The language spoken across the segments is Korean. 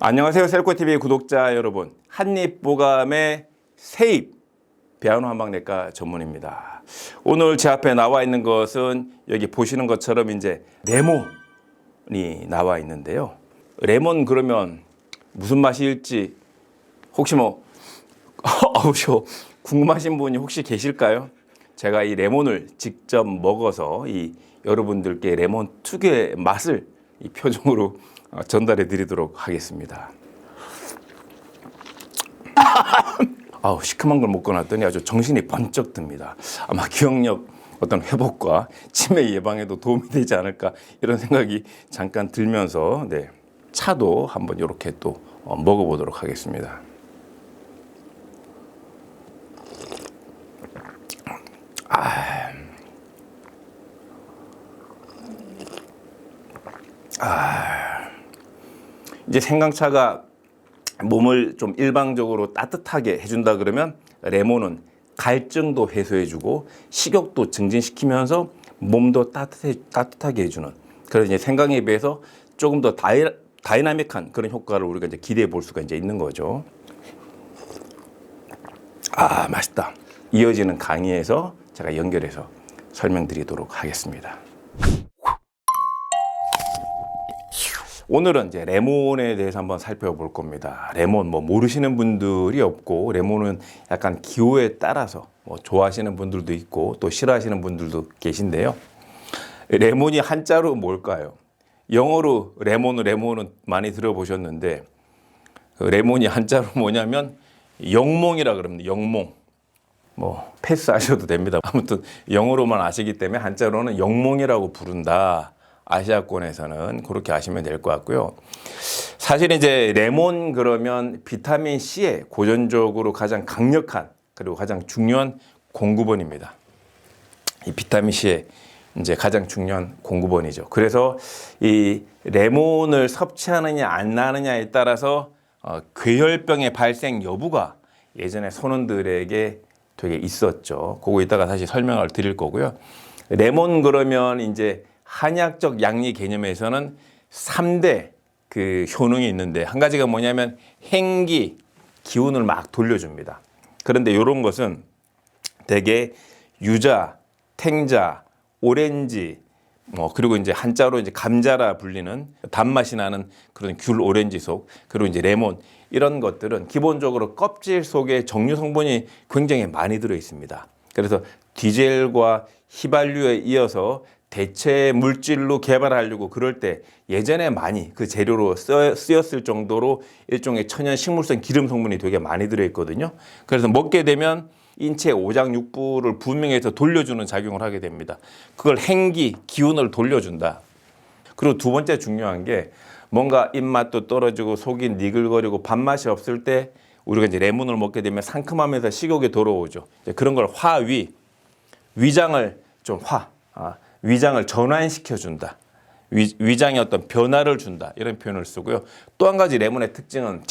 안녕하세요. 셀코TV 구독자 여러분. 한입보감의 세입 배한호 한방내과 전문입니다. 오늘 제 앞에 나와 있는 것은 여기 보시는 것처럼 이제 레몬이 나와 있는데요. 레몬 그러면 무슨 맛일지 혹시 궁금하신 분이 혹시 계실까요? 제가 이 레몬을 직접 먹어서 여러분들께 레몬 특유의 맛을 이 표정으로 전달해 드리도록 하겠습니다. 시큼한 걸 먹고 났더니 아주 정신이 번쩍 듭니다. 아마 기억력 어떤 회복과 치매 예방에도 도움이 되지 않을까 이런 생각이 잠깐 들면서 차도 한번 이렇게 또 먹어보도록 하겠습니다. 이제 생강차가 몸을 좀 일방적으로 따뜻하게 해준다 그러면 레몬은 갈증도 해소해주고 식욕도 증진시키면서 몸도 따뜻하게 해주는 그래서 이제 생강에 비해서 조금 더 다이나믹한 그런 효과를 우리가 이제 기대해 볼 수가 이제 있는 거죠. 맛있다. 이어지는 강의에서 제가 연결해서 설명드리도록 하겠습니다. 오늘은 이제 레몬에 대해서 한번 살펴볼 겁니다. 레몬 모르시는 분들이 없고 레몬은 약간 기호에 따라서 좋아하시는 분들도 있고 또 싫어하시는 분들도 계신데요. 레몬이 한자로 뭘까요? 영어로 레몬은 많이 들어보셨는데 레몬이 한자로 뭐냐면 영몽이라 그럽니다. 영몽. 패스하셔도 됩니다. 아무튼 영어로만 아시기 때문에 한자로는 영몽이라고 부른다. 아시아권에서는 그렇게 아시면 될 것 같고요. 사실 이제 레몬 그러면 비타민 C의 고전적으로 가장 강력한 그리고 가장 중요한 공급원입니다. 이 비타민 C의 이제 가장 중요한 공급원이죠. 그래서 이 레몬을 섭취하느냐 안 하느냐에 따라서 괴혈병의 발생 여부가 예전에 선원들에게 되게 있었죠. 그거 이따가 다시 설명을 드릴 거고요. 레몬 그러면 이제 한약적 양리 개념에서는 3대 그 효능이 있는데 한 가지가 뭐냐면 행기, 기운을 막 돌려줍니다. 그런데 이런 것은 대개 유자, 탱자, 오렌지, 그리고 이제 한자로 이제 감자라 불리는 단맛이 나는 그런 귤 오렌지 속, 그리고 이제 레몬 이런 것들은 기본적으로 껍질 속에 정류 성분이 굉장히 많이 들어 있습니다. 그래서 디젤과 휘발유에 이어서 대체 물질로 개발하려고 그럴 때 예전에 많이 그 재료로 쓰였을 정도로 일종의 천연 식물성 기름 성분이 되게 많이 들어있거든요. 그래서 먹게 되면 인체 오장육부를 분명해서 돌려주는 작용을 하게 됩니다. 그걸 행기, 기운을 돌려준다. 그리고 두 번째 중요한 게 뭔가 입맛도 떨어지고 속이 니글거리고 밥맛이 없을 때 우리가 이제 레몬을 먹게 되면 상큼하면서 식욕이 돌아오죠. 그런 걸 위장을 전환시켜준다. 위장에 어떤 변화를 준다. 이런 표현을 쓰고요. 또 한 가지 레몬의 특징은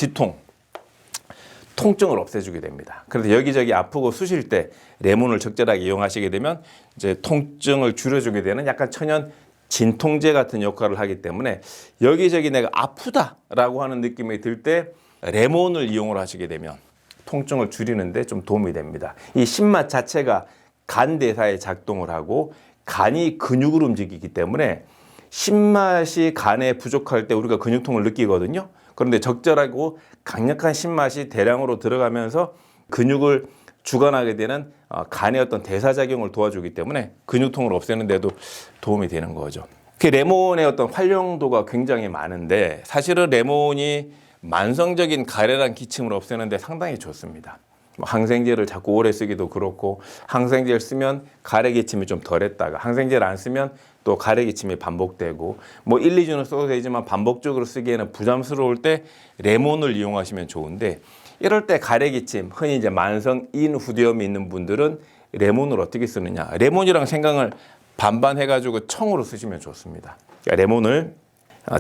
통증을 없애주게 됩니다. 그래서 여기저기 아프고 쑤실 때 레몬을 적절하게 이용하시게 되면 이제 통증을 줄여주게 되는 약간 천연 진통제 같은 역할을 하기 때문에 여기저기 내가 아프다라고 하는 느낌이 들 때 레몬을 이용을 하시게 되면 통증을 줄이는데 좀 도움이 됩니다. 이 신맛 자체가 간 대사에 작동을 하고 간이 근육을 움직이기 때문에 신맛이 간에 부족할 때 우리가 근육통을 느끼거든요. 그런데 적절하고 강력한 신맛이 대량으로 들어가면서 근육을 주관하게 되는 간의 어떤 대사작용을 도와주기 때문에 근육통을 없애는 데도 도움이 되는 거죠. 그 레몬의 어떤 활용도가 굉장히 많은데 사실은 레몬이 만성적인 가래랑 기침을 없애는 데 상당히 좋습니다. 항생제를 자꾸 오래 쓰기도 그렇고 항생제를 쓰면 가래 기침이 좀 덜했다가 항생제를 안 쓰면 또 가래 기침이 반복되고 1, 2주는 써도 되지만 반복적으로 쓰기에는 부담스러울 때 레몬을 이용하시면 좋은데 이럴 때 가래 기침, 흔히 이제 만성 인후두염이 있는 분들은 레몬을 어떻게 쓰느냐. 레몬이랑 생강을 반반 해가지고 청으로 쓰시면 좋습니다. 그러니까 레몬을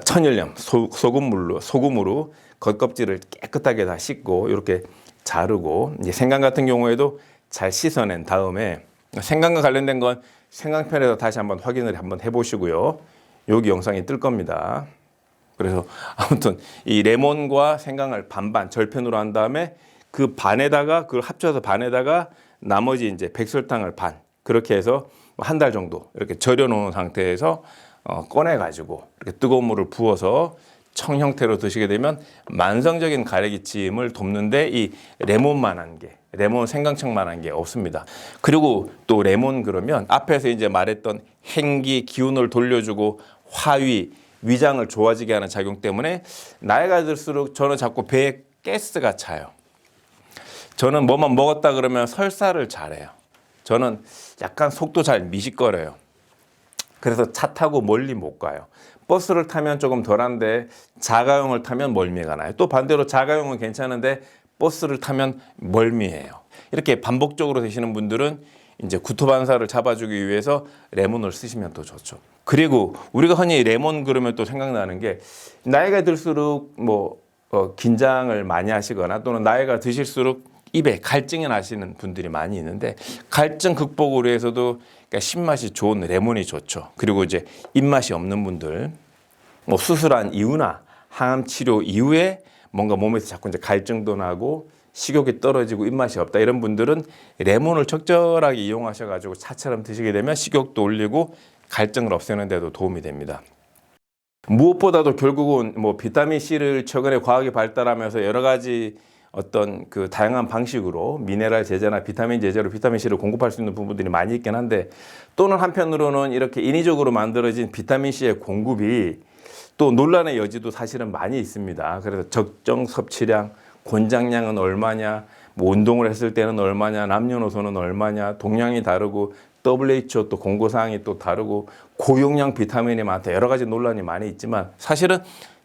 천일염, 소금으로 겉껍질을 깨끗하게 다 씻고 이렇게 자르고 이제 생강 같은 경우에도 잘 씻어낸 다음에 생강과 관련된 건 생강편에서 다시 한번 확인을 한번 해보시고요. 여기 영상이 뜰 겁니다. 그래서 아무튼 이 레몬과 생강을 반반 절편으로 한 다음에 그 반에다가 그걸 합쳐서 반에다가 나머지 이제 백설탕을 반 그렇게 해서 한 달 정도 이렇게 절여 놓은 상태에서 꺼내 가지고 이렇게 뜨거운 물을 부어서 청 형태로 드시게 되면 만성적인 가래기침을 돕는데 이 레몬만한 게 레몬 생강청만한 게 없습니다. 그리고 또 레몬 그러면 앞에서 이제 말했던 행기 기운을 돌려주고 화위 위장을 좋아지게 하는 작용 때문에 나이가 들수록 저는 자꾸 배에 가스가 차요. 저는 뭐만 먹었다 그러면 설사를 잘해요. 저는 약간 속도 잘 미식거려요. 그래서 차 타고 멀리 못 가요. 버스를 타면 조금 덜한데 자가용을 타면 멀미가 나요. 또 반대로 자가용은 괜찮은데 버스를 타면 멀미해요. 이렇게 반복적으로 드시는 분들은 이제 구토반사를 잡아주기 위해서 레몬을 쓰시면 또 좋죠. 그리고 우리가 흔히 레몬 그러면 또 생각나는 게 나이가 들수록 긴장을 많이 하시거나 또는 나이가 드실수록 입에 갈증이 나시는 분들이 많이 있는데 갈증 극복을 위해서도 그러니까 신맛이 좋은 레몬이 좋죠. 그리고 이제 입맛이 없는 분들 수술한 이후나 항암 치료 이후에 뭔가 몸에서 자꾸 이제 갈증도 나고 식욕이 떨어지고 입맛이 없다 이런 분들은 레몬을 적절하게 이용하셔가지고 차처럼 드시게 되면 식욕도 올리고 갈증을 없애는 데도 도움이 됩니다. 무엇보다도 결국은 비타민 C를 최근에 과학이 발달하면서 여러 가지 어떤 그 다양한 방식으로 미네랄 제제나 비타민 제제로 비타민 C를 공급할 수 있는 부분들이 많이 있긴 한데 또는 한편으로는 이렇게 인위적으로 만들어진 비타민 C의 공급이 또 논란의 여지도 사실은 많이 있습니다. 그래서 적정 섭취량, 권장량은 얼마냐, 운동을 했을 때는 얼마냐, 남녀노소는 얼마냐, 동량이 다르고 WHO 또 공고사항이 또 다르고 고용량 비타민이 많다 여러 가지 논란이 많이 있지만 사실은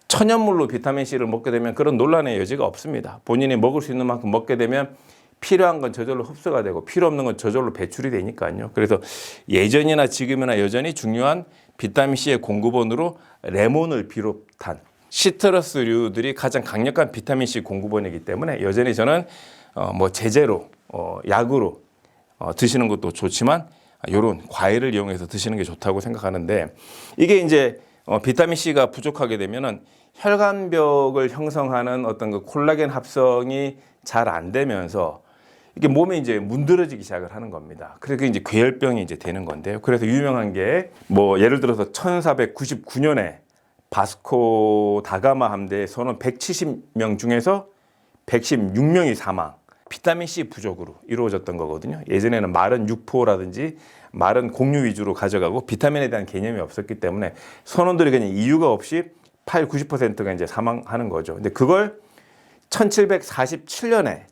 천연물로 비타민C를 먹게 되면 그런 논란의 여지가 없습니다. 본인이 먹을 수 있는 만큼 먹게 되면 필요한 건 저절로 흡수가 되고 필요 없는 건 저절로 배출이 되니까요. 그래서 예전이나 지금이나 여전히 중요한 비타민C의 공급원으로 레몬을 비롯한 시트러스류들이 가장 강력한 비타민C 공급원이기 때문에 여전히 저는 제제로 약으로 드시는 것도 좋지만 이런 과일을 이용해서 드시는 게 좋다고 생각하는데 이게 이제 비타민C가 부족하게 되면은 혈관벽을 형성하는 어떤 그 콜라겐 합성이 잘 안 되면서 이게 몸에 이제 문드러지기 시작을 하는 겁니다. 그래서 이제 괴혈병이 이제 되는 건데요. 그래서 유명한 게 예를 들어서 1499년에 바스코 다가마 함대의 선원 170명 중에서 116명이 사망. 비타민C 부족으로 이루어졌던 거거든요. 예전에는 마른 육포라든지 마른 곡류 위주로 가져가고 비타민에 대한 개념이 없었기 때문에 선원들이 그냥 이유가 없이 8, 90%가 이제 사망하는 거죠. 근데 그걸 1747년에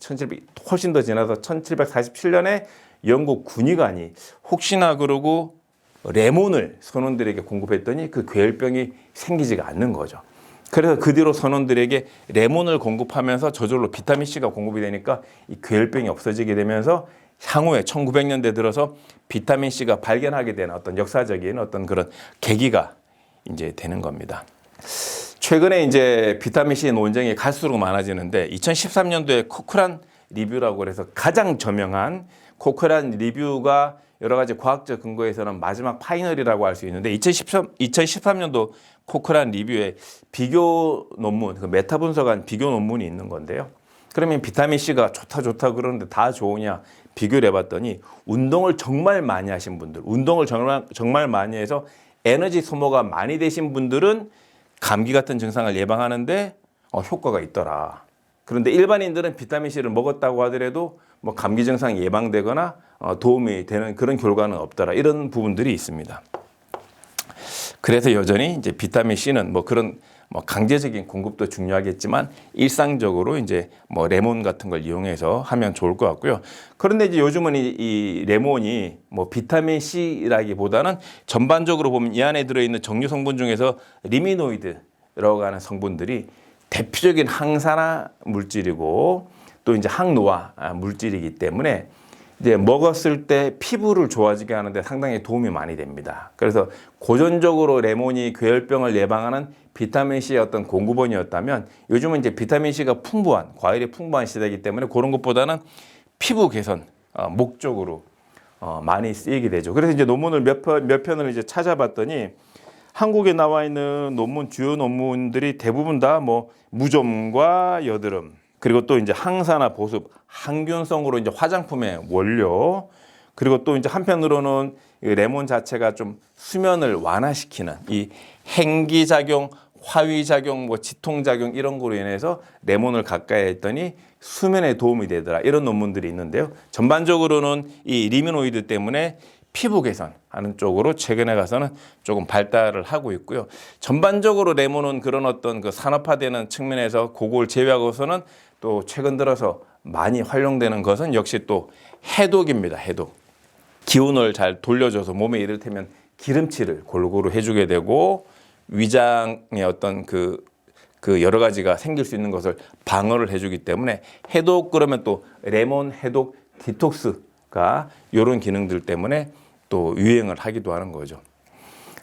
훨씬 더 지나서 1747년에 영국 군의관이 혹시나 그러고 레몬을 선원들에게 공급했더니 그 괴혈병이 생기지가 않는 거죠. 그래서 그 뒤로 선원들에게 레몬을 공급하면서 저절로 비타민C가 공급이 되니까 이 괴혈병이 없어지게 되면서 향후에 1900년대 들어서 비타민C가 발견하게 되는 어떤 역사적인 어떤 그런 계기가 이제 되는 겁니다. 최근에 이제 비타민C 논쟁이 갈수록 많아지는데 2013년도에 코크란 리뷰라고 해서 가장 저명한 코크란 리뷰가 여러 가지 과학적 근거에서는 마지막 파이널이라고 할 수 있는데 2013년도 코크란 리뷰에 비교 논문, 그 메타 분석한 비교 논문이 있는 건데요. 그러면 비타민C가 좋다 그러는데 다 좋으냐 비교를 해봤더니 운동을 정말 많이 하신 분들, 운동을 정말 많이 해서 에너지 소모가 많이 되신 분들은 감기 같은 증상을 예방하는데 효과가 있더라. 그런데 일반인들은 비타민C를 먹었다고 하더라도 감기 증상이 예방되거나 도움이 되는 그런 결과는 없더라. 이런 부분들이 있습니다. 그래서 여전히 이제 비타민C는 그런 강제적인 공급도 중요하겠지만 일상적으로 이제 레몬 같은 걸 이용해서 하면 좋을 것 같고요. 그런데 이제 요즘은 이 레몬이 비타민C라기보다는 전반적으로 보면 이 안에 들어있는 정류 성분 중에서 리미노이드라고 하는 성분들이 대표적인 항산화 물질이고 또 이제 항노화 물질이기 때문에 이제 먹었을 때 피부를 좋아지게 하는데 상당히 도움이 많이 됩니다. 그래서 고전적으로 레몬이 괴혈병을 예방하는 비타민C의 어떤 공급원이었다면 요즘은 이제 비타민C가 풍부한, 과일이 풍부한 시대이기 때문에 그런 것보다는 피부 개선 목적으로 많이 쓰이게 되죠. 그래서 이제 논문을 몇 편을 이제 찾아봤더니 한국에 나와 있는 논문, 주요 논문들이 대부분 다 뭐 무좀과 여드름, 그리고 또 이제 항산화 보습, 항균성으로 이제 화장품의 원료, 그리고 또 이제 한편으로는 이 레몬 자체가 좀 수면을 완화시키는 이 행기작용, 화위작용, 뭐 지통작용 이런 거로 인해서 레몬을 가까이 했더니 수면에 도움이 되더라. 이런 논문들이 있는데요. 전반적으로는 이 리미노이드 때문에 피부 개선하는 쪽으로 최근에 가서는 조금 발달을 하고 있고요. 전반적으로 레몬은 그런 어떤 그 산업화되는 측면에서 그걸 제외하고서는 또 최근 들어서 많이 활용되는 것은 역시 또 해독입니다. 해독. 기운을 잘 돌려줘서 몸에 이를테면 기름칠을 골고루 해주게 되고 위장의 어떤 그 여러 가지가 생길 수 있는 것을 방어를 해주기 때문에 해독 그러면 또 레몬 해독 디톡스가 이런 기능들 때문에 또 유행을 하기도 하는 거죠.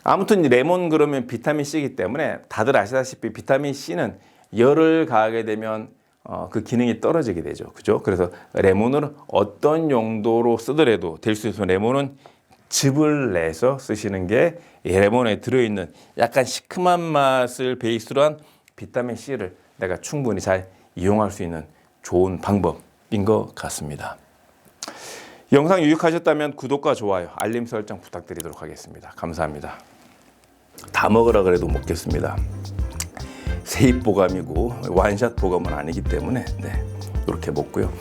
아무튼 레몬 그러면 비타민 C이기 때문에 다들 아시다시피 비타민 C는 열을 가하게 되면 그 기능이 떨어지게 되죠. 그죠? 그래서 레몬을 어떤 용도로 쓰더라도 될 수 있으면 레몬은 즙을 내서 쓰시는 게 레몬에 들어있는 약간 시큼한 맛을 베이스로 한 비타민 C를 내가 충분히 잘 이용할 수 있는 좋은 방법인 것 같습니다. 영상 유익하셨다면 구독과 좋아요, 알림 설정 부탁드리도록 하겠습니다. 감사합니다. 다 먹으라 그래도 먹겠습니다. 세입 보감이고 완샷 보감은 아니기 때문에 이렇게 먹고요.